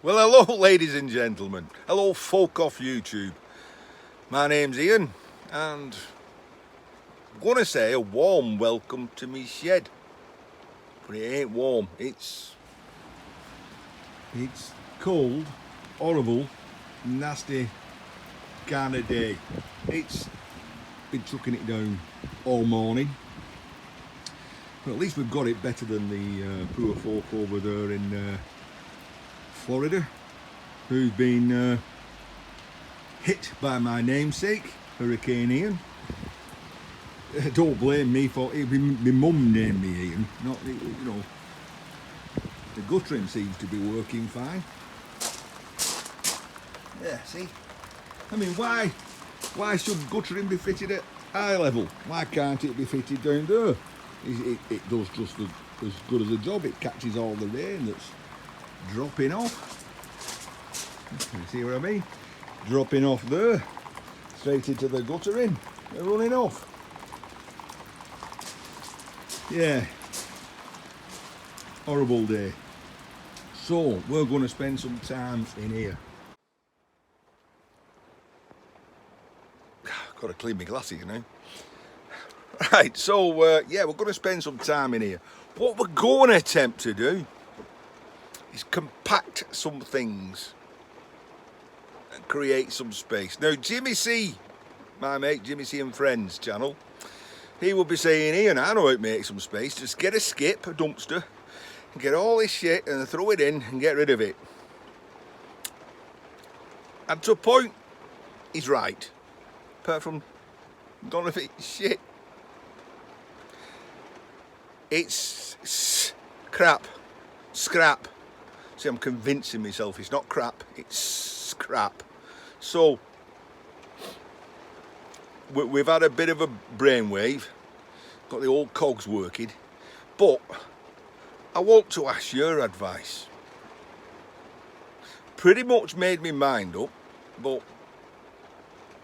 Well, hello ladies and gentlemen, hello folk off YouTube. My name's Ian and I'm going to say a warm welcome to me shed. But it ain't warm, it's cold, horrible, nasty kind of day. It's been chucking it down all morning. But at least we've got it better than the poor folk over there in Florida, who've been hit by my namesake, Hurricane Ian. Don't blame me for it. My mum named me Ian, not, you know. The guttering seems to be working fine. Yeah, see? I mean, why should guttering be fitted at eye level? Why can't it be fitted down there? It does just as good as a job. It catches all the rain that's dropping off. You see what I mean? Dropping off there, straight into the guttering, they're running off. Yeah, horrible day. So we're going to spend some time in here. Got to clean my glasses, you know. Right, so yeah, we're going to spend some time in here. What we're going to attempt to do is compact some things and create some space. Now, Jimmy C, my mate Jimmy C and Friends channel, he will be saying, Ian, I know how to make some space. Just get a skip, a dumpster, and get all this shit and throw it in and get rid of it. And to a point, he's right. Apart from none of it's shit. It's crap, scrap. See, I'm convincing myself it's not crap, it's scrap. So, we've had a bit of a brainwave, got the old cogs working, but I want to ask your advice. Pretty much made my mind up, but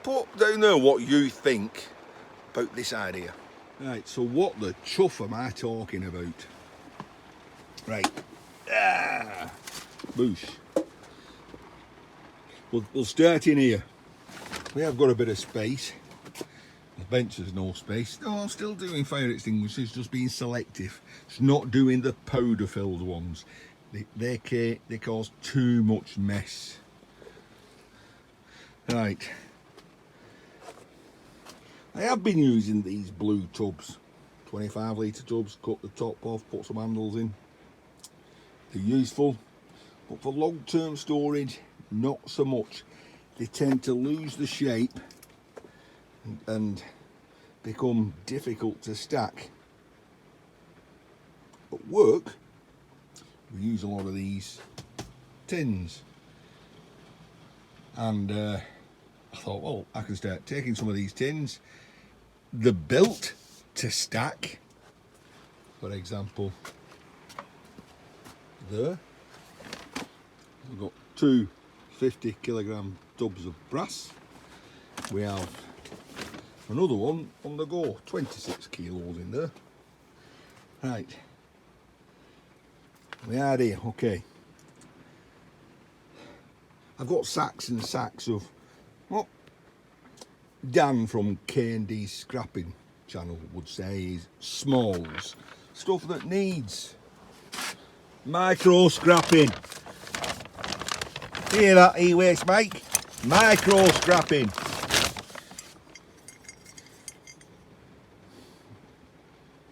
put down there what you think about this idea. Right, so what the chuff am I talking about? Right, boosh. We'll start in here. We have got a bit of space. The bench has no space. No, I'm still doing fire extinguishers, just being selective. It's not doing the powder-filled ones. They cause too much mess. Right. I have been using these blue tubs, 25 litre tubs, cut the top off, put some handles in. They're useful, but for long-term storage, not so much. They tend to lose the shape and become difficult to stack. At work, we use a lot of these tins. And I thought, well, I can start taking some of these tins. They're built to stack. For example, there. We've got two 50 kilogram tubs of brass. We have another one on the go, 26 kilos in there. Right. The idea, okay. I've got sacks and sacks of what Dan from K&D Scrapping channel would say is smalls. Stuff that needs micro scrapping. Hear that, e-waste Mike? Micro scrapping.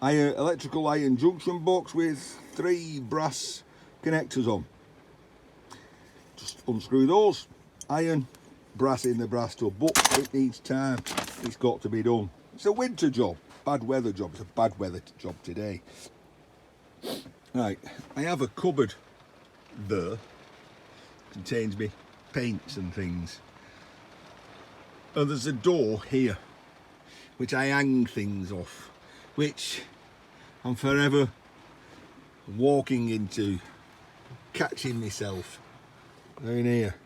Electrical iron junction box with 3 brass connectors on. Just unscrew those. Iron, brass in the brass tub, but it needs time. It's got to be done. It's a winter job, bad weather job. It's a bad weather job today. Right, I have a cupboard there. Contains me paints and things. And there's a door here, which I hang things off, which I'm forever walking into, catching myself down here.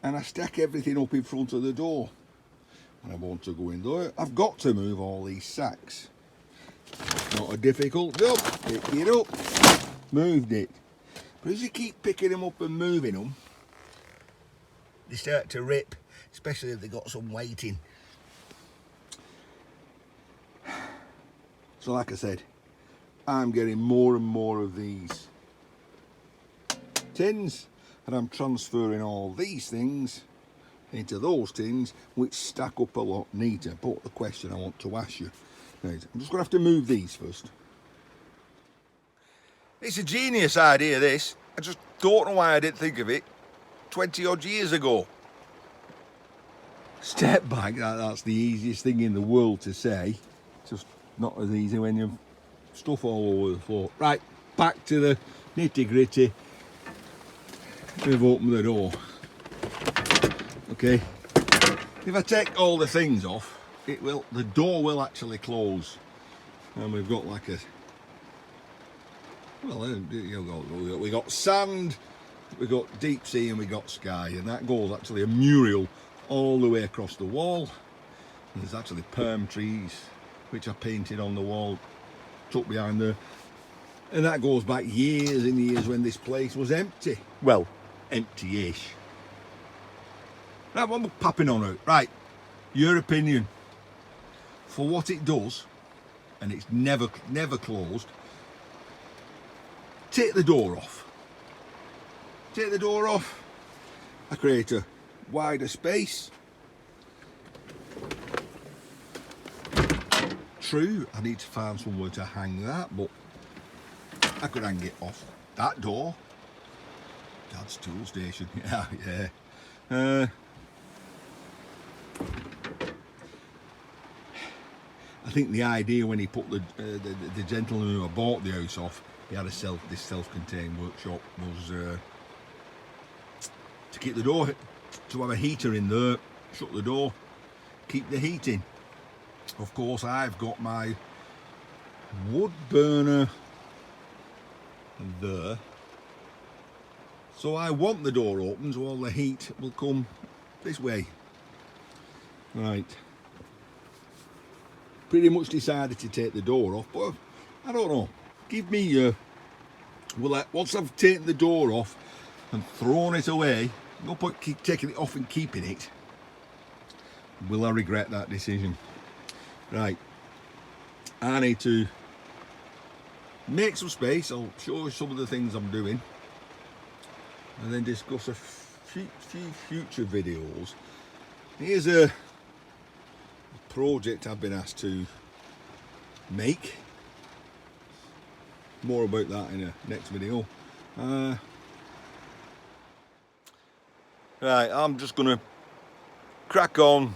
And I stack everything up in front of the door. And I want to go in there. I've got to move all these sacks. Not a difficult job. Pick it up. Moved it. But as you keep picking them up and moving them, they start to rip, especially if they've got some weight in. So like I said, I'm getting more and more of these tins, and I'm transferring all these things into those tins, which stack up a lot neater. But the question I want to ask you, right, I'm just going to have to move these first. It's a genius idea, this. I just don't know why I didn't think of it 20 odd years ago. Step back, that's the easiest thing in the world to say. Just not as easy when you've stuff all over the floor. Right, back to the nitty gritty. We've opened the door. Okay, if I take all the things off, the door will actually close. And we've got like a, well, we got sand, we got deep sea, and we got sky, and that goes actually a mural all the way across the wall. And there's actually palm trees which are painted on the wall, tucked behind there, and that goes back years and years when this place was empty. Well, empty-ish. Right, what am I popping on out? Right, your opinion. For what it does, and it's never closed, take the door off. Take the door off. I create a wider space. True, I need to find somewhere to hang that, but I could hang it off that door. Dad's tool station. Yeah. I think the idea when he put the gentleman who bought the house off, he had this self-contained workshop, was to keep the door, to have a heater in there, shut the door, keep the heat in. Of course, I've got my wood burner there, so I want the door open so all the heat will come this way. Right, pretty much decided to take the door off, but I don't know, give me your, once I've taken the door off and thrown it away, no point keep taking it off and keeping it. Will I regret that decision? Right, I need to make some space. I'll show you some of the things I'm doing and then discuss a few future videos. Here's a project I've been asked to make. More about that in a next video. Right, I'm just gonna crack on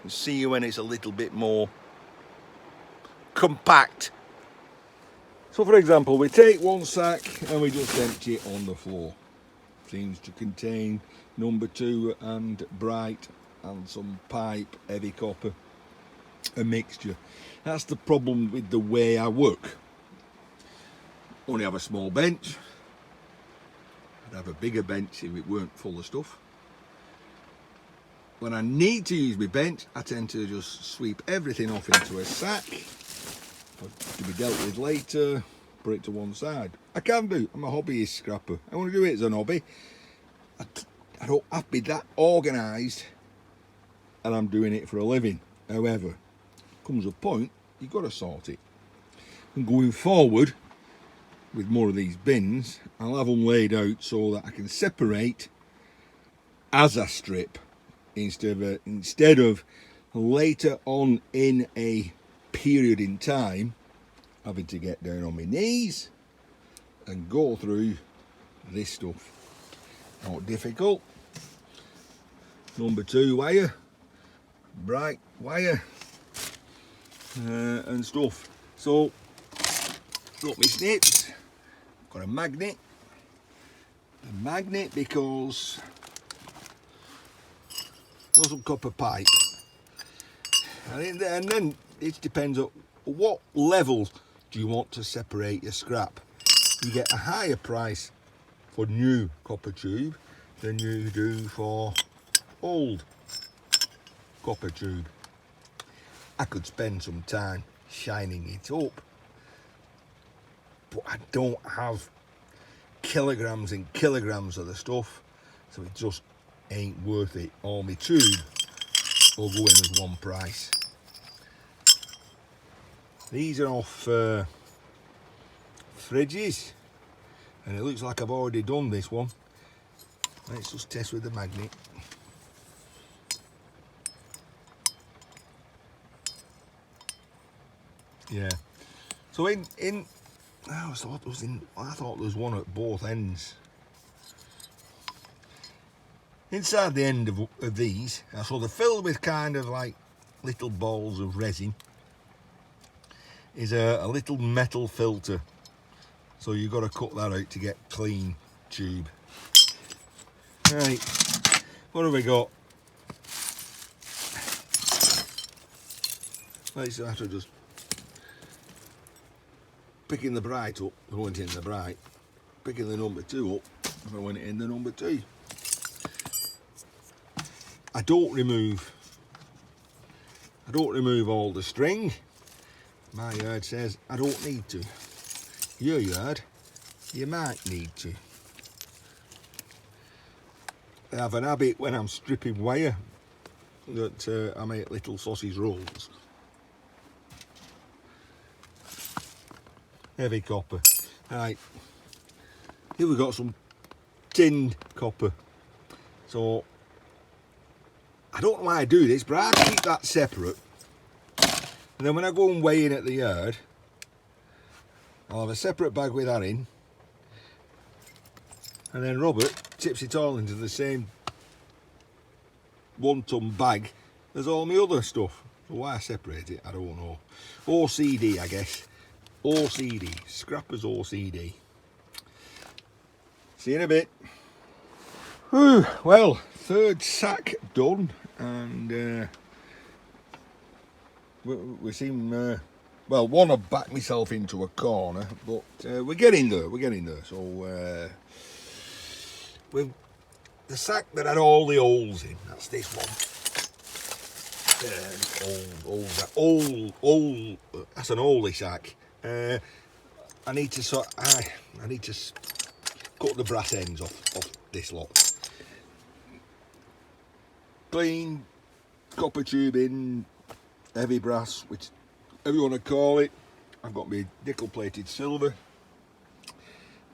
and see you when it's a little bit more compact. So for example, we take one sack and we just empty it on the floor. Seems to contain number 2 and bright and some pipe, heavy copper, a mixture. That's the problem with the way I work. Only have a small bench. I'd have a bigger bench if it weren't full of stuff. When I need to use my bench, I tend to just sweep everything off into a sack to be dealt with later, put it to one side. I can do, I'm a hobbyist scrapper. I want to do it as an hobby. I don't have to be that organised, and I'm doing it for a living. However, comes a point, you've got to sort it. And going forward, with more of these bins, I'll have them laid out so that I can separate as I strip, instead of later on in a period in time having to get down on my knees and go through this stuff. Not difficult. Number 2 wire, bright wire, and stuff. So got my snips, got a magnet because got some copper pipe, and then it depends on what level do you want to separate your scrap. You get a higher price for new copper tube than you do for old copper tube. I could spend some time shining it up, but I don't have kilograms and kilograms of the stuff, so it just ain't worth it. All my tube will go in as one price. These are off fridges, and it looks like I've already done this one. Let's just test with the magnet. Yeah. So I thought there was one at both ends. Inside the end of these, so they're filled with kind of like little balls of resin, is a little metal filter. So you've got to cut that out to get clean tube. Right, what have we got? Let's have to just picking the bright up, I went in the bright, picking the number 2 up, I went in the number 2. I don't remove all the string. My yard says I don't need to. Your yard, you might need to. I have an habit when I'm stripping wire that I make little sausage rolls. Heavy copper. Right, here we've got some tinned copper. So I don't know why I do this, but I keep that separate. And then when I go and weigh in at the yard, I'll have a separate bag with that in. And then Robert tips it all into the same 1 ton bag as all my other stuff. So why I separate it, I don't know. OCD, I guess. OCD. Scrappers OCD. See you in a bit. Whew, well, 3rd sack done, and we seem well, want to back myself into a corner, but we're getting there. So with the sack that had all the holes in, that's this one. That's an oldie sack. I need to cut the brass ends off this lot. Clean copper tubing, heavy brass, which you want to call it. I've got my nickel plated silver.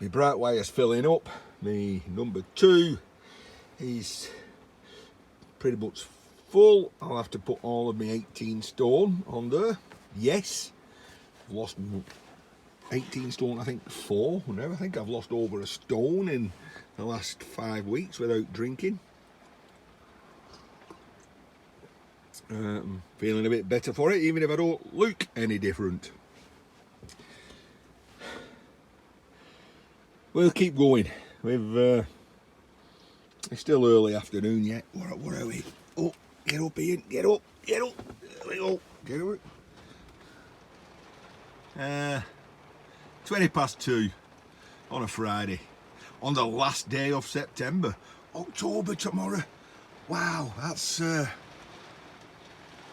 My bright wire's filling up. My number 2 is pretty much full. I'll have to put all of my 18 stone on there. Yes, I've lost 18 stone, I think 4. I think I've lost over a stone in the last 5 weeks without drinking. Feeling a bit better for it, even if I don't look any different. We'll keep going. It's still early afternoon yet. Where are we? Oh, get up, Ian. Get up. There we go. Get up. 20 past 2 on a Friday. On the last day of September. October tomorrow. Wow, that's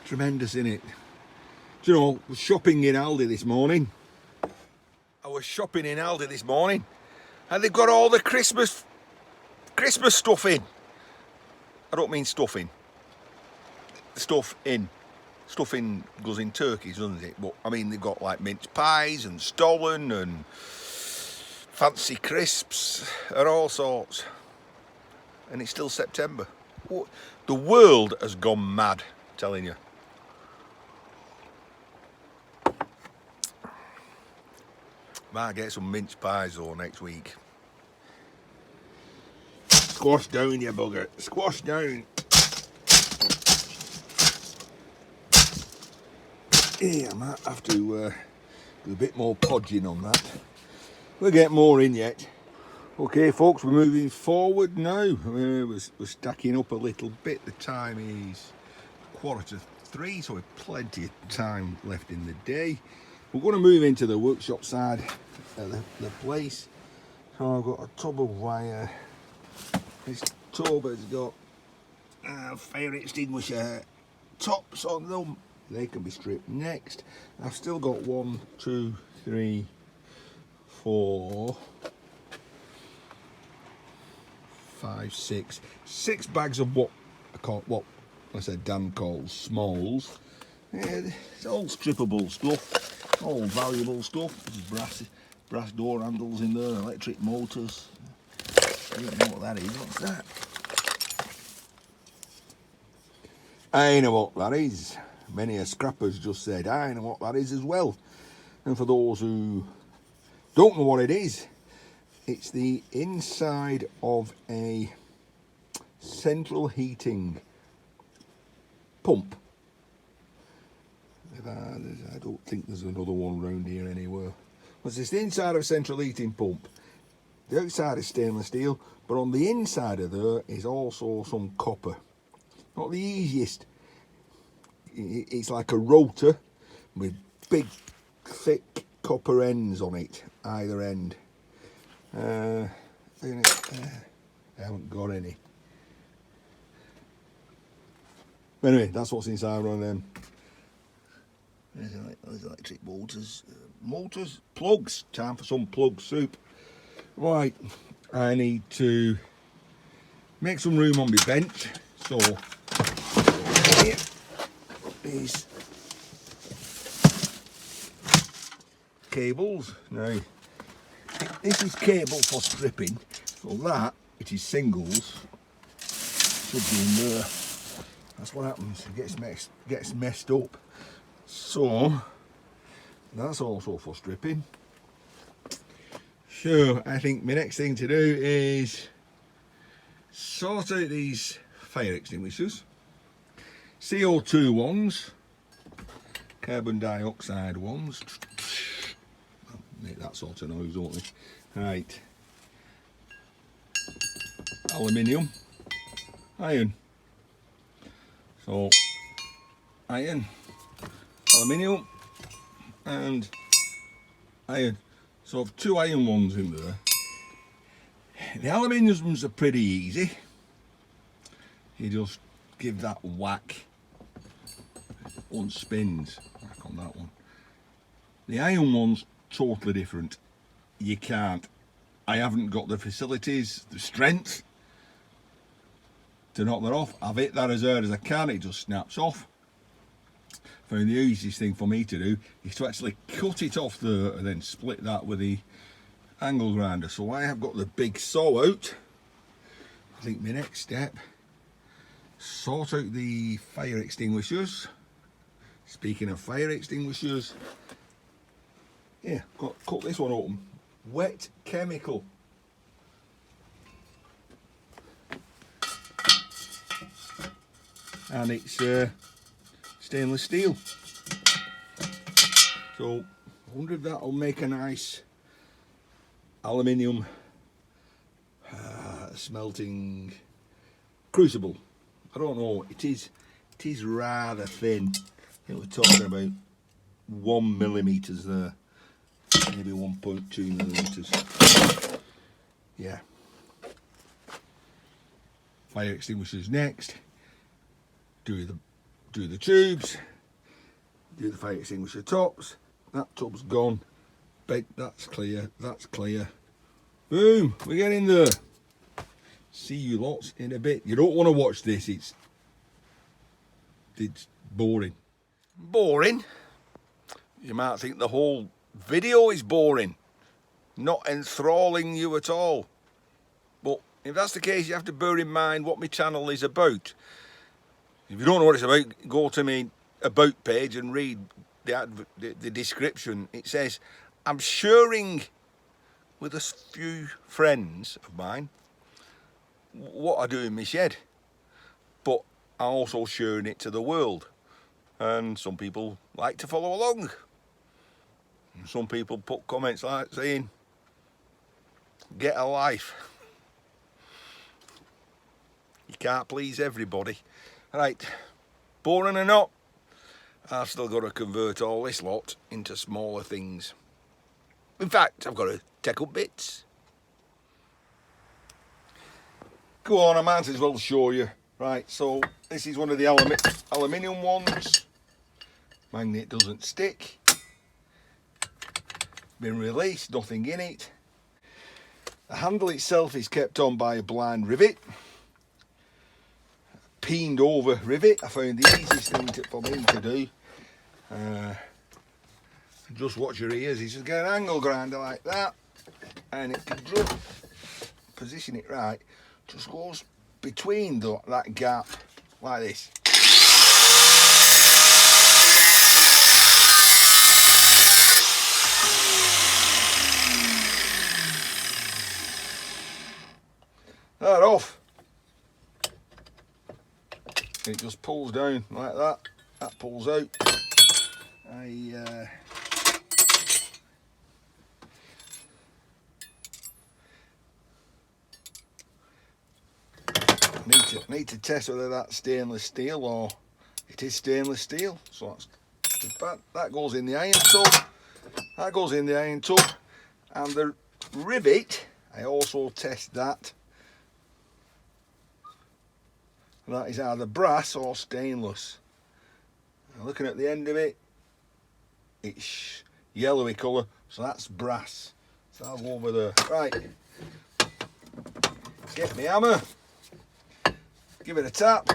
tremendous, innit? Do you know, I was shopping in Aldi this morning. And they've got all the Christmas stuff in. I don't mean stuffing. Stuffing goes in turkeys, doesn't it? But I mean, they've got like mince pies and stollen and fancy crisps and all sorts. And it's still September. The world has gone mad, I'm telling you. Might get some mince pies though next week. Squash down, you bugger. Squash down. Yeah, I might have to do a bit more podging on that. We'll get more in yet. Okay, folks, we're moving forward now. We're stacking up a little bit. The time is 2:45, so we've plenty of time left in the day. We're going to move into the workshop side of the place. So I've got a tub of wire. This tub has got fire extinguisher tops on them. They can be stripped next. I've still got 1, 2, 3, 4, 5, 6. 6 bags of what I said Dan calls smalls. It's all strippable stuff, all valuable stuff. There's brass door handles in there, electric motors. I don't know what that is. What's that? I know what that is. Many a scrapper's just said, I know what that is as well. And for those who don't know what it is, it's the inside of a central heating pump. I don't think there's another one around here anywhere. It's the inside of a central heating pump. The outside is stainless steel, but on the inside of there is also some copper. Not the easiest. It's like a rotor with big, thick copper ends on it, either end. I haven't got any. Anyway, that's what's inside one of them. There's electric motors. Plugs. Time for some plug soup. Right, I need to make some room on my bench. So, here is cables. Now, this is cable for stripping. So that, which is singles, should be in there. That's what happens. It gets messed up. So that's also for stripping. So I think my next thing to do is sort out these fire extinguishers, CO2 ones, carbon dioxide ones. Make that sort of noise, don't they? Right. Aluminium, iron. So iron, aluminium and iron. So I've 2 iron ones in there. The aluminiums are pretty easy. You just give that whack, one spins, back on that one. The iron one's totally different. You can't. I haven't got the facilities, the strength to knock that off. I've hit that as hard as I can, it just snaps off. Found the easiest thing for me to do is to actually cut it off there and then split that with the angle grinder. So I have got the big saw out. I think my next step, sort out the fire extinguishers. Speaking of fire extinguishers, yeah, cut this one open. Wet chemical. And it's stainless steel. So I wonder if that'll make a nice aluminium smelting crucible. I don't know, it is rather thin. I think we're talking about 1 millimeters there, maybe 1.2 millimeters. Yeah. Fire extinguishers next. Do the tubes, do the fire extinguisher tops. That tub's gone. That's clear, that's clear. Boom, we're getting there. See you lots in a bit. You don't want to watch this, it's boring. Boring? You might think the whole video is boring, not enthralling you at all. But if that's the case, you have to bear in mind what my channel is about. If you don't know what it's about, go to my about page and read the description. It says, I'm sharing with a few friends of mine what I do in my shed, but I'm also sharing it to the world. And some people like to follow along. And some people put comments like saying, get a life. You can't please everybody. Right, boring or not, I've still got to convert all this lot into smaller things. In fact, I've got to take up bits. Go on, I might as well show you. Right, so this is one of the aluminium ones. Magnet doesn't stick. Been released, nothing in it. The handle itself is kept on by a blind rivet, peened over rivet. I found the easiest thing for me to do. Just watch your ears. You just get an angle grinder like that, and it can just position it right. Just goes between that gap like this. That off. It just pulls down like that. That pulls out. I need to test whether that's stainless steel, or it is stainless steel. So that goes in the iron tub. That goes in the iron tub, and the rivet, I also test that. That is either brass or stainless. Now, looking at the end of it, it's yellowy colour, so that's brass. So I'll go over there. Right, get my hammer, give it a tap,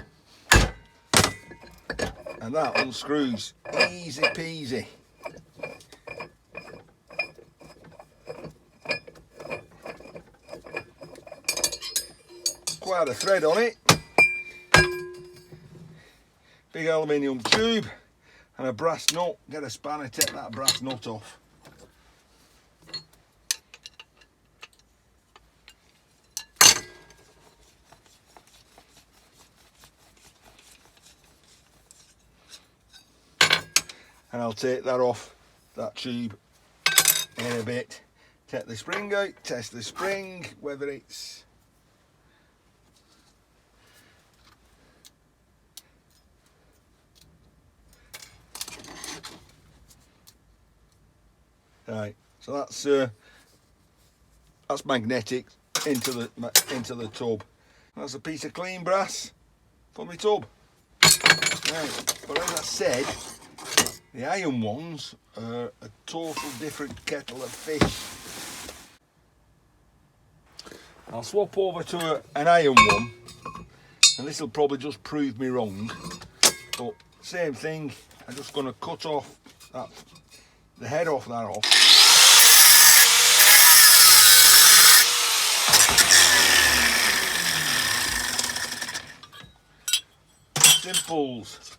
and that unscrews. Easy peasy. Quite a thread on it. Big aluminium tube and a brass nut. Get a spanner, take that brass nut off. And I'll take that off, that tube, in a bit. Take the spring out, test the spring, whether it's right. So that's magnetic into the tub. That's a piece of clean brass for my tub. Right, but as I said, the iron ones are a total different kettle of fish. I'll swap over to an iron one, and this will probably just prove me wrong, but same thing. I'm just going to cut off the head off that off. Simples.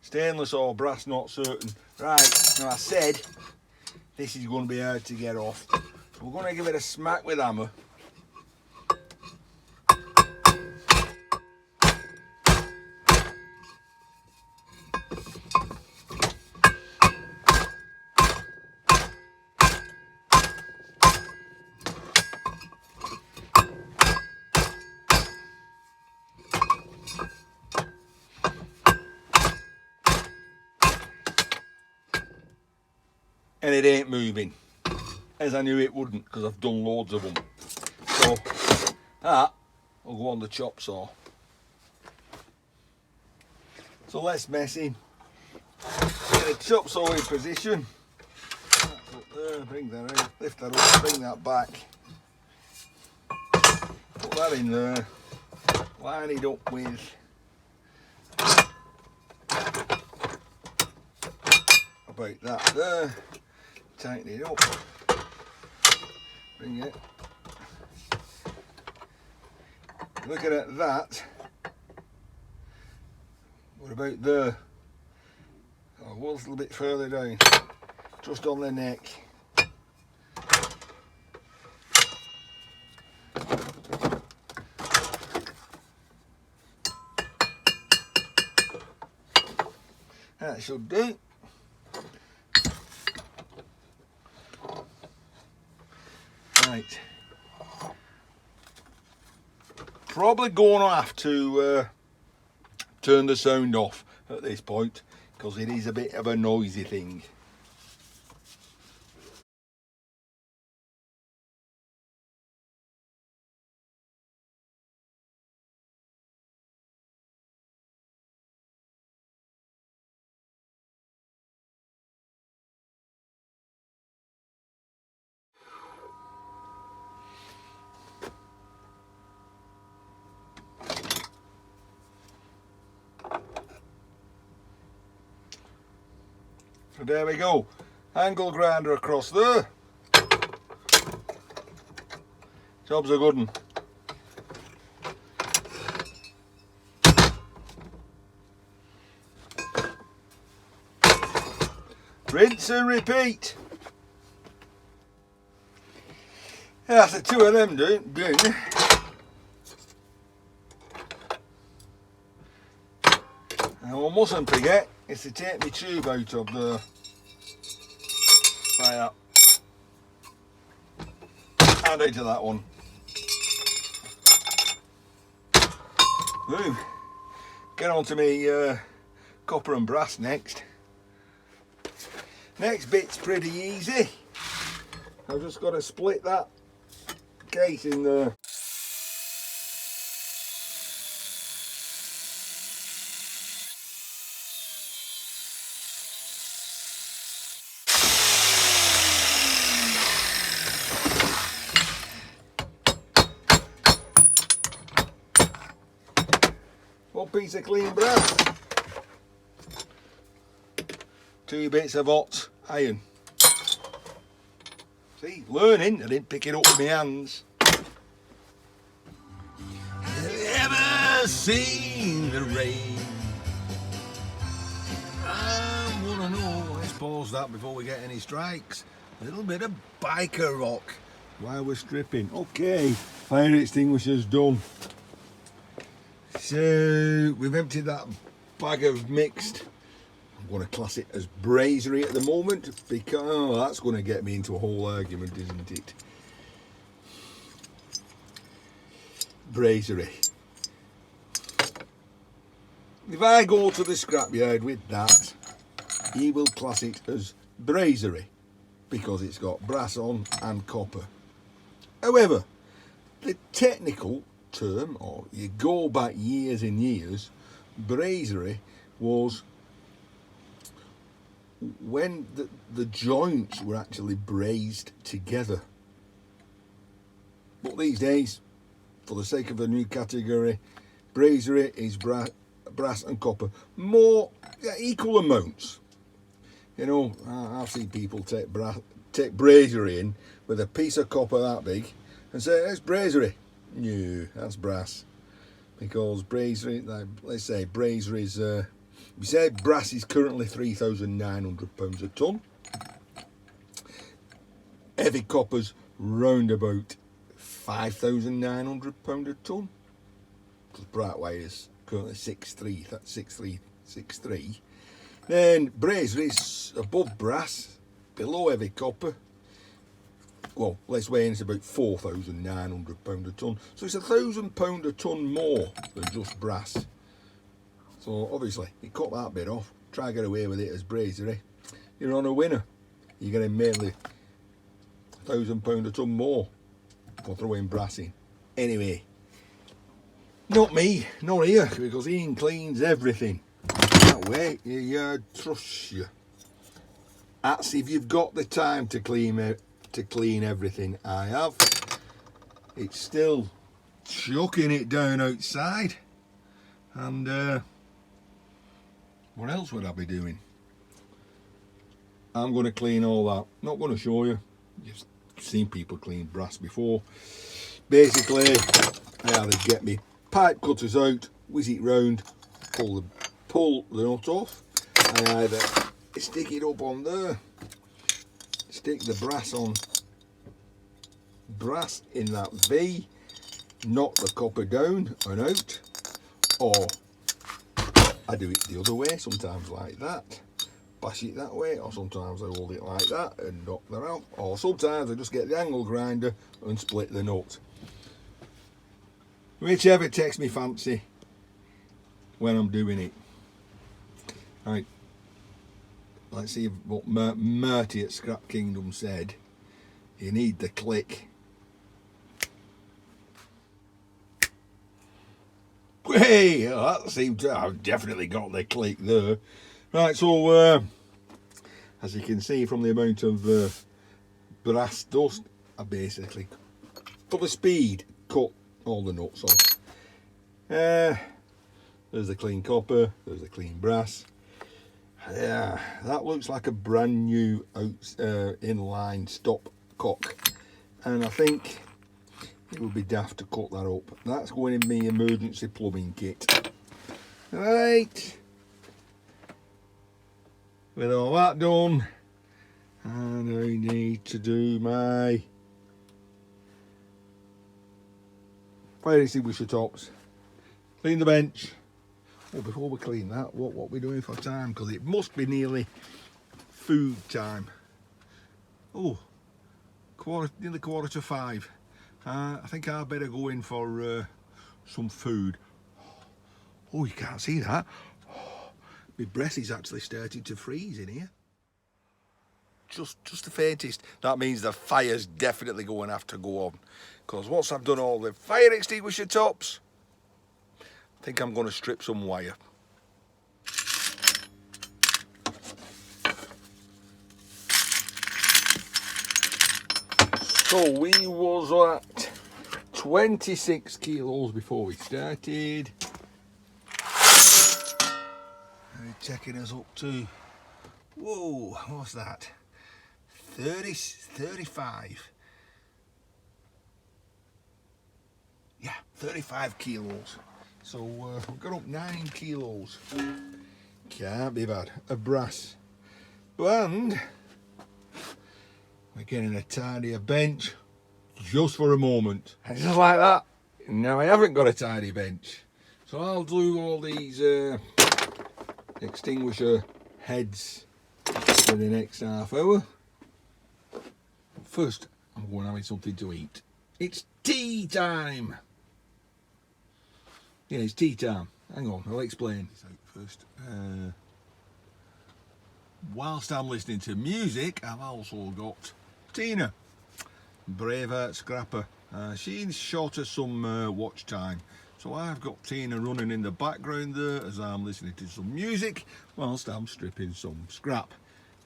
Stainless or brass, not certain. Right, now I said this is going to be hard to get off. So we're going to give it a smack with hammer. And it ain't moving, as I knew it wouldn't, because I've done loads of them. So that will go on the chop saw. So let's mess in. Get the chop saw in position. That's up there, bring that out, lift that up, bring that back. Put that in there, line it up with about that there. Tighten it up, bring it. Looking at that, what about there? Oh, was a little bit further down, just on the neck. That should do. Right, probably going to have to turn the sound off at this point, because it is a bit of a noisy thing. So there we go, angle grinder across there. Job's a good one. Rinse and repeat. Yeah, that's the two of them doing. And what I mustn't forget is to take my tube out of the like that. And into that one. Ooh. Get on to me copper and brass next. Next bit's pretty easy. I've just got to split that case in there. One piece of clean brass. 2 bits of hot iron. See, learning, I didn't pick it up with my hands. Have you ever seen the rain? I wanna know, let's pause that before we get any strikes. A little bit of biker rock while we're stripping. Okay, fire extinguishers done. So, we've emptied that bag of mixed. I'm going to class it as brazery at the moment because that's going to get me into a whole argument, isn't it? Brazery. If I go to the scrapyard with that, he will class it as brazery because it's got brass on and copper. However, the technical term, or you go back years and years, brazery was when the joints were actually brazed together. But these days, for the sake of a new category, brazery is brass and copper, more equal amounts. You know, I've seen people take brazery in with a piece of copper that big and say it's brazery. No, that's brass. Because brazery, let's say brazery's, we said brass is currently £3,900 a tonne. Heavy copper's round about £5,900 a tonne. Because bright wire is currently 6.3, that's 6.363. Then brazery's above brass, below heavy copper. Well, let's weigh in, it's about £4,900 a tonne. So it's £1,000 a tonne more than just brass. So obviously, you cut that bit off, try to get away with it as brazery, you're on a winner. You're getting mainly £1,000 a tonne more for throwing brass in. Anyway, not me, not here, because Ian cleans everything. That way, your yard trusts you. That's if you've got the time to clean everything. I have. It's still chucking it down outside. And what else would I be doing? I'm going to clean all that. Not going to show you. You've seen people clean brass before. Basically, I either get me pipe cutters out, whiz it round, pull the nut off. I either stick it up on there, stick the brass on, brass in that V, knock the copper down and out, or I do it the other way, sometimes like that, bash it that way, or sometimes I hold it like that and knock that out, or sometimes I just get the angle grinder and split the nut. Whichever takes me fancy when I'm doing it. Right, let's see what Marty at Scrap Kingdom said. You need the click. Hey, that seemed to, I've definitely got the click there. Right, so as you can see from the amount of brass dust, I basically, for the speed, cut all the nuts off. There's the clean copper, there's the clean brass. Yeah, that looks like a brand new inline stop cock, and I think it would be daft to cut that up. That's going in my emergency plumbing kit. Right, with all that done, and I need to do my fire extinguisher tops, clean the bench. Well, before we clean that, what are we doing for time? Because it must be nearly food time. Oh, nearly 4:45. I think I better go in for some food. Oh, you can't see that. Oh, my breath is actually starting to freeze in here. Just the faintest. That means the fire's definitely going to have to go on. Because once I've done all the fire extinguisher tops, I think I'm going to strip some wire. So we was at 26 kilos before we started. And checking us up to, whoa, what's that? 35. Yeah, 35 kilos. So we've got up 9 kilos. Can't be bad. A brass. And we're getting a tidier bench just for a moment. And just like that, now I haven't got a tidy bench. So I'll do all these extinguisher heads for the next half hour. But first, I'm going to have something to eat. It's tea time. Yeah, it's tea time. Hang on, I'll explain this out first. Whilst I'm listening to music, I've also got Tina, Braveheart Scrapper. She's short of some watch time. So I've got Tina running in the background there as I'm listening to some music whilst I'm stripping some scrap.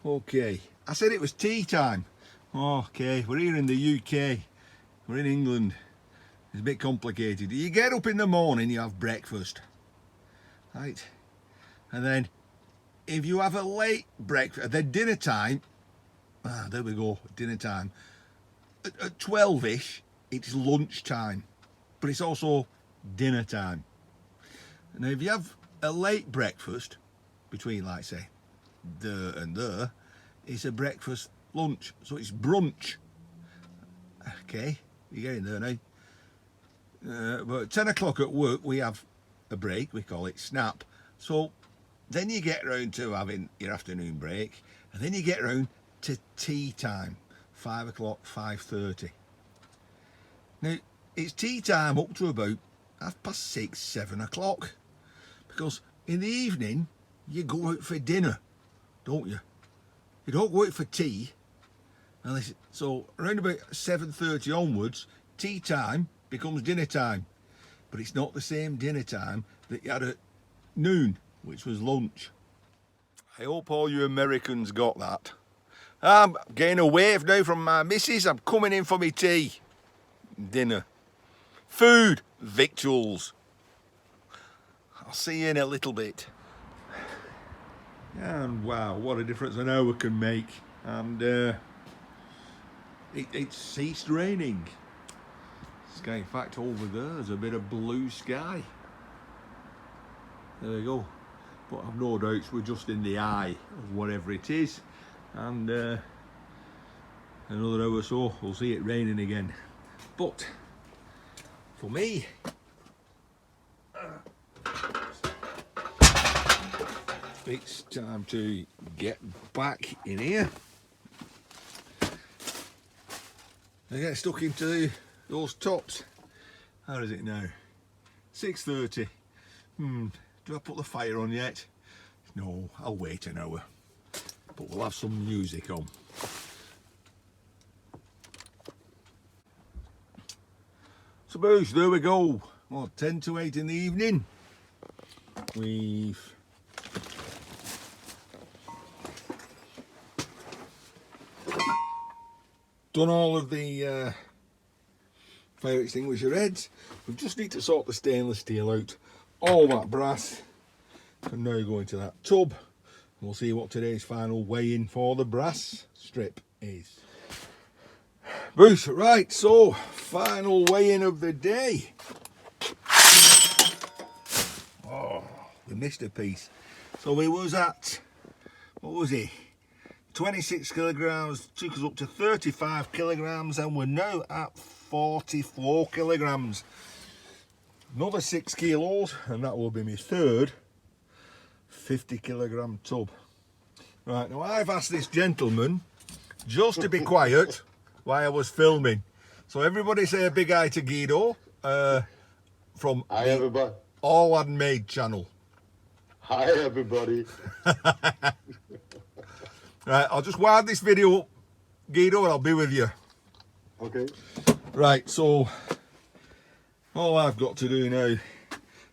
Okay, I said it was tea time. Okay, we're here in the UK. We're in England. It's a bit complicated. You get up in the morning, you have breakfast, right? And then if you have a late breakfast, then dinner time, there we go, dinner time. At 12ish, it's lunch time, but it's also dinner time. Now, if you have a late breakfast between, like, say, there and there, it's a breakfast lunch, so it's brunch. Okay, you're getting there now. But at 10 o'clock at work, we have a break, we call it snap. So then you get round to having your afternoon break, and then you get round to tea time, 5 o'clock, 5:30. Now, it's tea time up to about 6:30, 7 o'clock, because in the evening, you go out for dinner, don't you? You don't go out for tea. So around about 7:30 onwards, tea time becomes dinner time, but it's not the same dinner time that you had at noon, which was lunch. I hope all you Americans got that. I'm getting a wave now from my missus. I'm coming in for my tea, dinner, food, victuals. I'll see you in a little bit. And wow, what a difference an hour can make. And it ceased raining. Sky, in fact, over there's a bit of blue sky. There we go. But I've no doubts we're just in the eye of whatever it is, and another hour or so we'll see it raining again. But for me, it's time to get back in here. I get stuck into those tops. How is it now? 6:30. Do I put the fire on yet? No, I'll wait an hour. But we'll have some music on. Suppose there we go. Well, 10 to 8 in the evening. We've done all of the fire extinguisher heads. We just need to sort the stainless steel out. All that brass can now go into that tub, We'll see what today's final weigh-in for the brass strip is. Bruce, right, so final weigh-in of the day. Oh, we missed a piece. So we was at, what was it? 26 kilograms, took us up to 35 kilograms, and we're now at 44 kilograms. Another 6 kilos, and that will be my third 50 kilogram tub. Right, now I've asked this gentleman just to be quiet while I was filming. So everybody say a big hi to Guido from Hi everybody. All Handmade channel. Hi everybody. Right, I'll just wind this video up, Guido, and I'll be with you. Okay. Right, so all I've got to do now,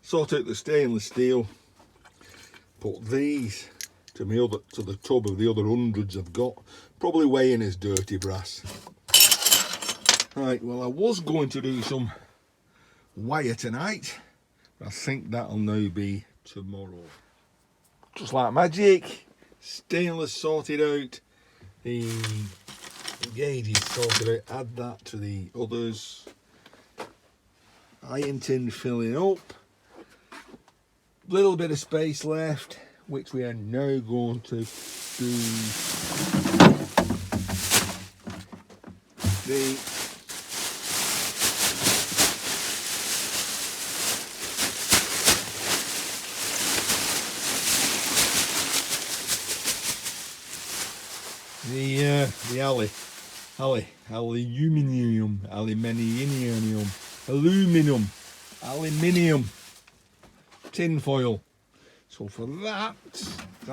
sort out the stainless steel, put these to the tub of the other hundreds I've got, probably weighing as dirty brass. Right, well I was going to do some wire tonight, but I think that'll now be tomorrow. Just like magic, stainless sorted out, the gauges sorted out, add that to the others, iron tin filling up, little bit of space left, which we are now going to do the aluminium tin foil. So for that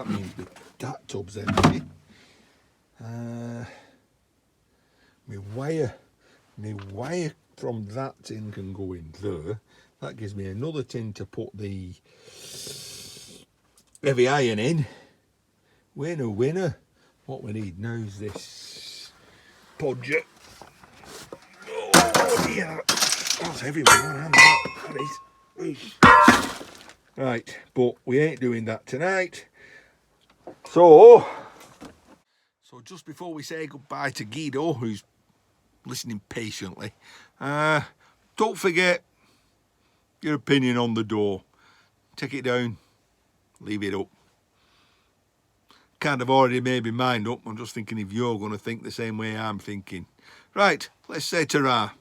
means that tub's empty. My wire from that tin can go in there. That gives me another tin to put the heavy iron in. Winner. What we need now is this podger. Oh dear, that's heavy one, that is. Right, but we ain't doing that tonight. So just before we say goodbye to Guido, who's listening patiently, don't forget your opinion on the door. Take it down, leave it up. Kind of already made my mind up. I'm just thinking if you're going to think the same way I'm thinking. Right, let's say ta-ra.